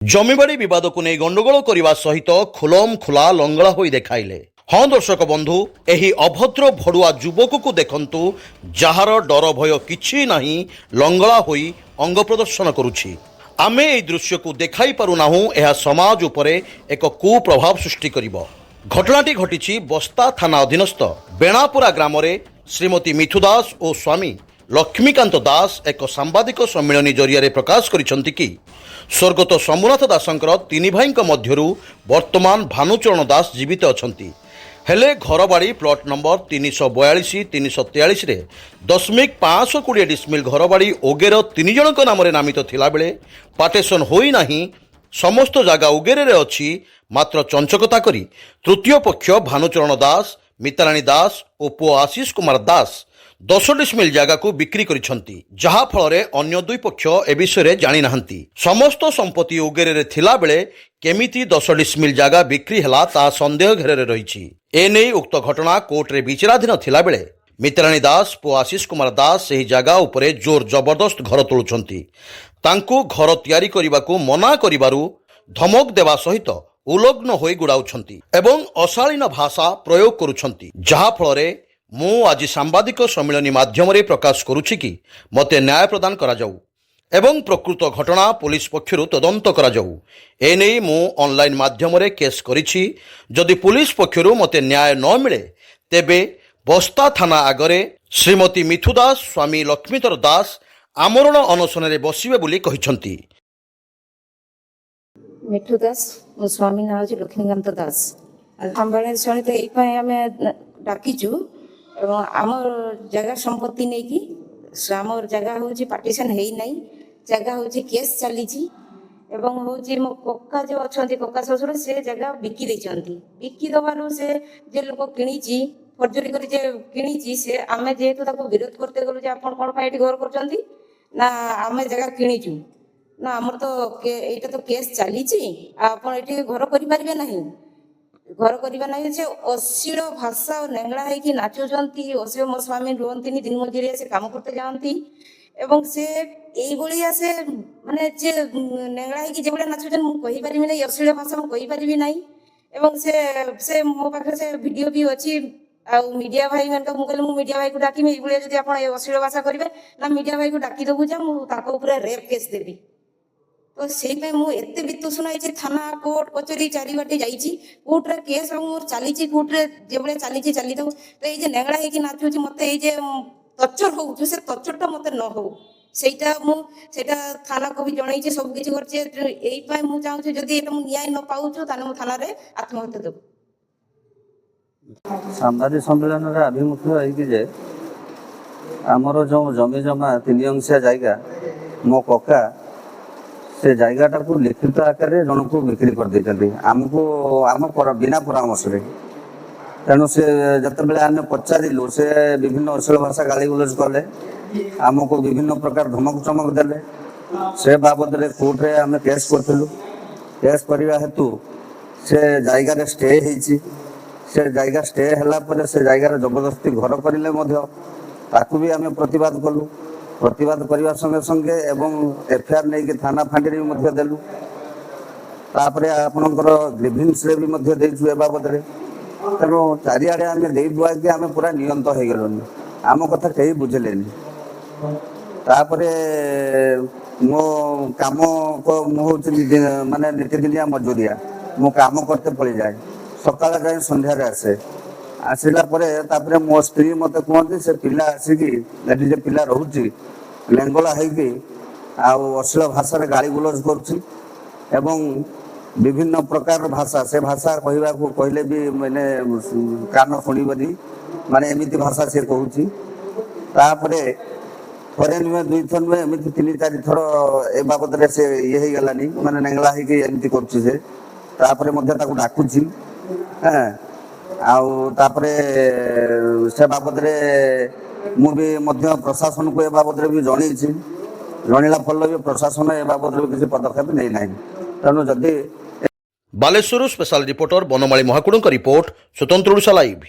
जमीबाड़ी विवाद को नहीं गंडगोल करने सहित खुलम खुला लंगड़ा हो देखाइले। हाँ दर्शक बंधु, यही अभद्र भड़ुआ युवक को देखंतु जार डर भय किछि नाही लंगड़ा होई अंग प्रदर्शन करुछि। आमे এই दृश्य को देखाई पारुनाहु, यह समाज उपरे एक कुप्रभाव सृष्टि करिबो। घटनाटी घटिछि बस्ता थाना अधीनस्थ बेणापुरा ग्राम रे श्रीमती मिथु दास और स्वामी लक्ष्मीकांत दास एक सांबादिक सम्मेलन जरिया प्रकाश करिसंति कि स्वर्गत शंभुनाथ दासंकर तीन भाई मध्यरु वर्तमान भानुचरण दास जीवित अछंती। हेले घरबाड़ी प्लॉट नंबर 342 343 रे 10.520 डिस्मिल घरबाड़ी ओगेर 3 जनक नाम नामित थिला बेले पार्टेसन होई नाही। समस्त जगह उगेरे रे अछि, मात्र चंचकता करी तृतीय पक्ष भानुचरण दास, मिताराणी दास और पुओ आशीष कुमार दास 10 डिस्मिल जगह को बिक्री करिसंती, जहा फल रे अन्य दुई पक्ष ए विषय जानी नाहंती। समस्त संपत्ति उगेरे रे थिला बेले केमिति 10 डिस्मिल जगह बिक्री हला ता संदेह घेरे रहिछि। एने उक्त घटना कोर्ट रे विचाराधीन थिला बेले मिताराणी दास पुओ आशीष कुमार दास सही जगह उपरे जोर जबरदस्त घर तोलुछंती। तांकु घर तैयारी करिबाकू मना करिबारु धमक देवा सहित उलग्न होई गुड़ाउछंती एवं अशालीन भाषा प्रयोग करुछंती, जहा फल रे मु आज सांबादिक सम्मेलन माध्यम रे प्रकाश करुछि कि मते न्याय प्रदान करा जाऊ एवं प्रकृत घटना पुलिस पक्षरु तदंत करा जाऊ। एने मु ऑनलाइन माध्यम रे केस करिछि। जदि पुलिस पक्षरु मते न्याय न मिले तेबे बस्ता थाना आगरे श्रीमती मिथु दास स्वामी लक्ष्मीधर दास आमरण अनशन रे बसिबे बोली कहिसंती। मिठू दास मो स्वामी ना होची लक्ष्मीकांत दास हमबाले सहित एई पय हमें डाकिचु एवं आमर जगह संपत्ति नहीं की आमर जगह होची पार्टीशन हेई नहीं, जगह होची केस चली एवं होची मो कक्का जो अछंती कक्का ससुर से जगह बिकी देचंती। बिकी दबारु से जे लोक किणीची फर्जरी करी जे किणीची से आमे जेहेतु ताको विरोध करते गलु जे आपण कोन फाइट घर करचंती ना आमे जगह किणीचु ना आमर तो एटा तो केस चली आपण एठी घर करि पारबे नहीं, घर करवा ना से अश्लील भाषा और नेंगड़ा है नाचुंट अश्लील मो स्वामी रुहती दिन मजूरी से कम करते जाती एवं से ये से माने जे नेंगड़ा है जो नाचुंट मुझे पारि ना अश्लील भाषा मुझे पारि ना एवं से मो पाखे से वीडियो भी अच्छी आ मीडिया भाई मान कहली मीडिया भाई को डाकि ये आप अश्लील भाषा करेंगे ना मीडिया भाई को डाकी देवु जा मुझे रेप केस देवी। तो से मुझे वित्तुषुना थाना कोर्ट कचेरी चारिबाटे जाइए कोर्ट रे केस मोर चली कोर्ट रे जो चली चली तो ये नेंगड़ा है नाचुची मत ये टर्चर हो से टर्चरटा मत न हो सेटा थाना को भी जनई सब किसी कर मुझे चाहूँ जदि न्याय न पाऊँ मु थाना रे आत्महत्या देव। सांबादिक सम्मेलन आभिमुख्य जे आमर जो जमी जमा 3 अंशिया जायगा मो कक्का से जगहटा को लिखित आकार जन को बिक्री कर देते आमको आम बिना परामर्श तेणु से जिते आम पचारू से विभिन्न अश्लील भाषा गाली गुलज कले आमको विभिन्न प्रकार धमक चमक देले। से बाबद कोर्ट रे आम केस करूँ। केस करने हेतु से जगार स्टे से जगह स्टे है से जगार जबरदस्ती घर करें भी आम प्रतिवाद कलु। प्रतिवाद करने संगे संगे एवं एफआईआर नहीं थाना फांडी भी देलु। तापर आपणकर ग्रीवेंस रे भी देचु ए बाबद तेणु चारिआडे आम दे बुआके आम पूरा नियंत हो गलुनी आम कथा कहीं बुझेले। तापर मो काम को माने नीतिदिनिया मजूरिया मो काम करते पड़ जाए सकाल जाए संध्यारे आसे आसला तापर मो स्त्री मत कहते से पिला आसिकी ये जे पिला रोची लेंगला है अश्लील भाषा गाली गुलज कर विभिन्न प्रकार भाषा से भाषा कहवा को कहले भी मैंने कान शुणबनी माने एमती भाषा से कहूँ। थे नुहे 2 थर नुहे एमती 3-4 थर ए बाबद से ये गलानी माने नेंगला होमती कर डाकुची। हाँ आउे से बाबद मुझे प्रशासन को ए बाबद भी जनला फल भी प्रशासन ए बाबद किसी पदक्षेप नहीं ना। तेणु जदि Baleshwar special reporter Banmali Mahakud report स्वतंत्र ओडिशा लाइव।